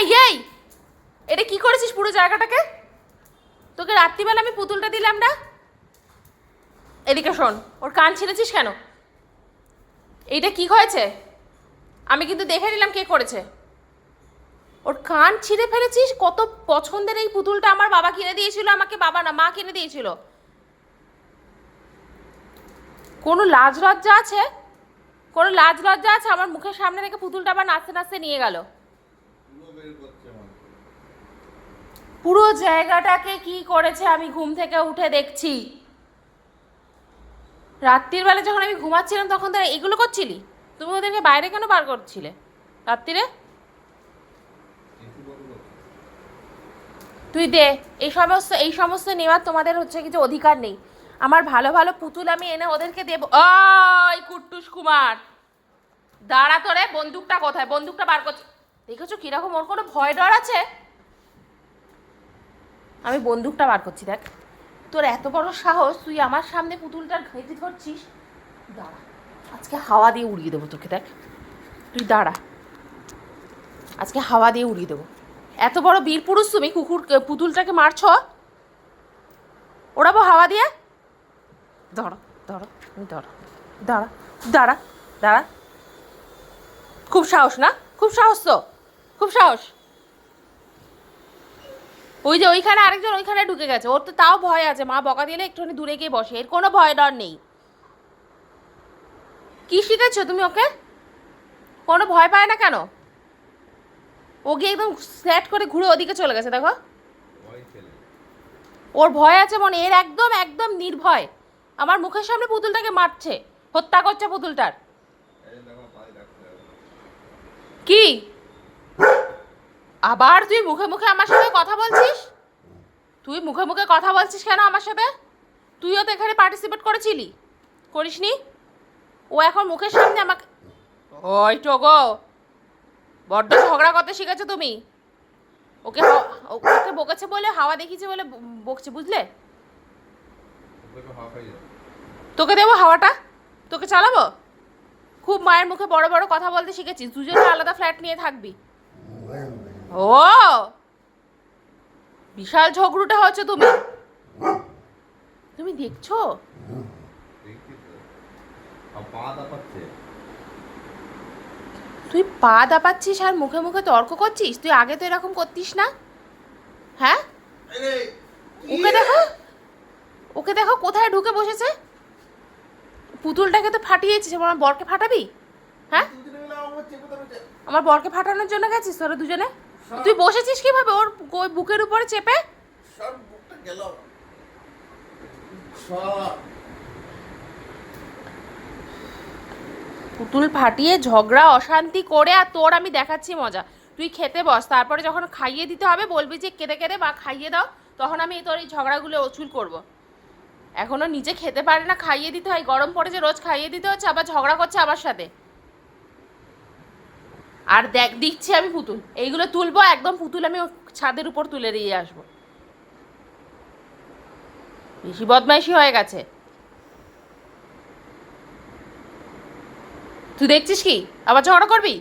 এই এই এটা কি করেছিস পুরো জায়গাটাকে? তোকে রাত্রিবেলা আমি পুতুলটা দিলাম না, এদিকে শোন। ওর কান ছিঁড়েছিস কেন? এইটা কি হয়েছে? আমি কিন্তু দেখে নিলাম কে করেছে। ওর কান ছিঁড়ে ফেলেছিস। কত পছন্দের এই পুতুলটা আমার বাবা কিনে দিয়েছিল আমাকে, বাবা না মা কিনে দিয়েছিল। কোনো লাজ লজ্জা আছে? কোনো লাজ লজ্জা আছে? আমার মুখের সামনে থেকে পুতুলটা আবার নাচতে নাচতে নিয়ে গেল। পুরো জায়গাটাকে কি করেছে আমি ঘুম থেকে উঠে দেখছি। রাত্রির বেলা যখন আমি ঘুমাচ্ছিলাম তখন তারা এগুলো করছিলি? তুমি ওদেরকে বাইরে কেন বার করছিলে রাত্রিরে? তুই দে। এই সমস্ত নেওয়ার তোমাদের হচ্ছে কিছু অধিকার নেই। আমার ভালো ভালো পুতুল আমি এনে ওদেরকে দেবো। ওই কুট্টুস কুমার, দাঁড়া। তোরে বন্দুকটা কোথায়? বন্দুকটা বার করছি। দেখেছো কিরকম ওর কোনো ভয় ডর আছে? আমি বন্দুকটা বার করছি, দেখ। তোর এত বড় সাহস, তুই আমার সামনে পুতুলটার ঘেঁটি ধরছিস। দাঁড়া, আজকে হাওয়া দিয়ে উড়িয়ে দেবো তোকে, দেখ। তুই দাঁড়া, আজকে হাওয়া দিয়ে উড়িয়ে দেবো। এত বড় বীর পুরুষ তুমি, কুকুর পুতুলটাকে মারছ? ওড়াবো হাওয়া দিয়ে। দাঁড়া দাঁড়া, দাঁড়া দাঁড়া দাঁড়া দাঁড়া। খুব সাহস না? খুব সাহস তো, খুব সাহস। ওই যে ওইখানে আরেকজন ওইখানে ঢুকে গেছে, ওর তো তাও ভয় আছে। মা বকা দিলে একটুখানি দূরে গিয়ে বসে, এর কোনো ভয় ডর নেই। কি শিখেছো তুমি ওকে? কোনো ভয় পায় না কেন? ও গিয়ে একদম স্যাট করে ঘুরে ওদিকে চলে গেছে, দেখো। ওর ভয় আছে মনে। এর একদম একদম নির্ভয়। আমার মুখের সামনে পুতুলটাকে মারছে, হত্যা করছে পুতুলটার। কি আবার তুই মুখে মুখে আমার সাথে কথা বলছিস? তুই মুখে মুখে কথা বলছিস কেন আমার সাথে? তুইও তো এখানে পার্টিসিপেট করেছিলি, করিসনি? ও এখন মুখের সামনে আমাকে। ওই টোগো, বড্ড ঝগড়া করতে শিখেছো তুমি। ওকে ওকে বকেছে বলে, হাওয়া দেখিয়েছে বলে বকছে, বুঝলে? তোকে দেবো হাওয়াটা, তোকে চালাবো। খুব মায়ের মুখে বড় বড় কথা বলতে শিখেছিস। দুজনে আলাদা ফ্ল্যাট নিয়ে থাকবি। ও বিশাল ঝগড়ুটে হচ্ছে তুমি। তুমি দেখছো? তুই পা দাপাচ্ছিস আর মুখে মুখে তর্ক করছিস। তুই আগে তো এরকম করতিস না, হ্যাঁ? ওকে দেখো, ওকে দেখো কোথায় ঢুকে বসেছে। পুতুলটাকে তো ফাটিয়েছিস, আমার বরকে ফাটাবি? হ্যাঁ, আমার বরকে ফাটানোর জন্য গেছিস তোরা দুজনে? তুই বসেছিস কিভাবে ওর বুকের উপরে চেপে? পুতুল ফাটিয়ে ঝগড়া অশান্তি করে, আর তোর আমি দেখাচ্ছি মজা। তুই খেতে বস, তারপরে যখন খাইয়ে দিতে হবে বলবি যে কেঁদে কেঁদে বা খাইয়ে দাও, তখন আমি তোর এই ঝগড়াগুলো উচুল করব। এখনো নিজে খেতে পারে না, খাইয়ে দিতে হয়। গরম পড়ে যে রোজ খাইয়ে দিতে হচ্ছে, আবার ঝগড়া করছে আমার সাথে। আর দেখ, দিচ্ছি আমি পুতুল, এইগুলো তুলবো একদম। পুতুল আমি ছাদের উপর তুলে দিয়ে আসবো। বেশি বদমাইশি হয়ে গেছে। তুই দেখছিস কি? আবার ঝগড়া করবি?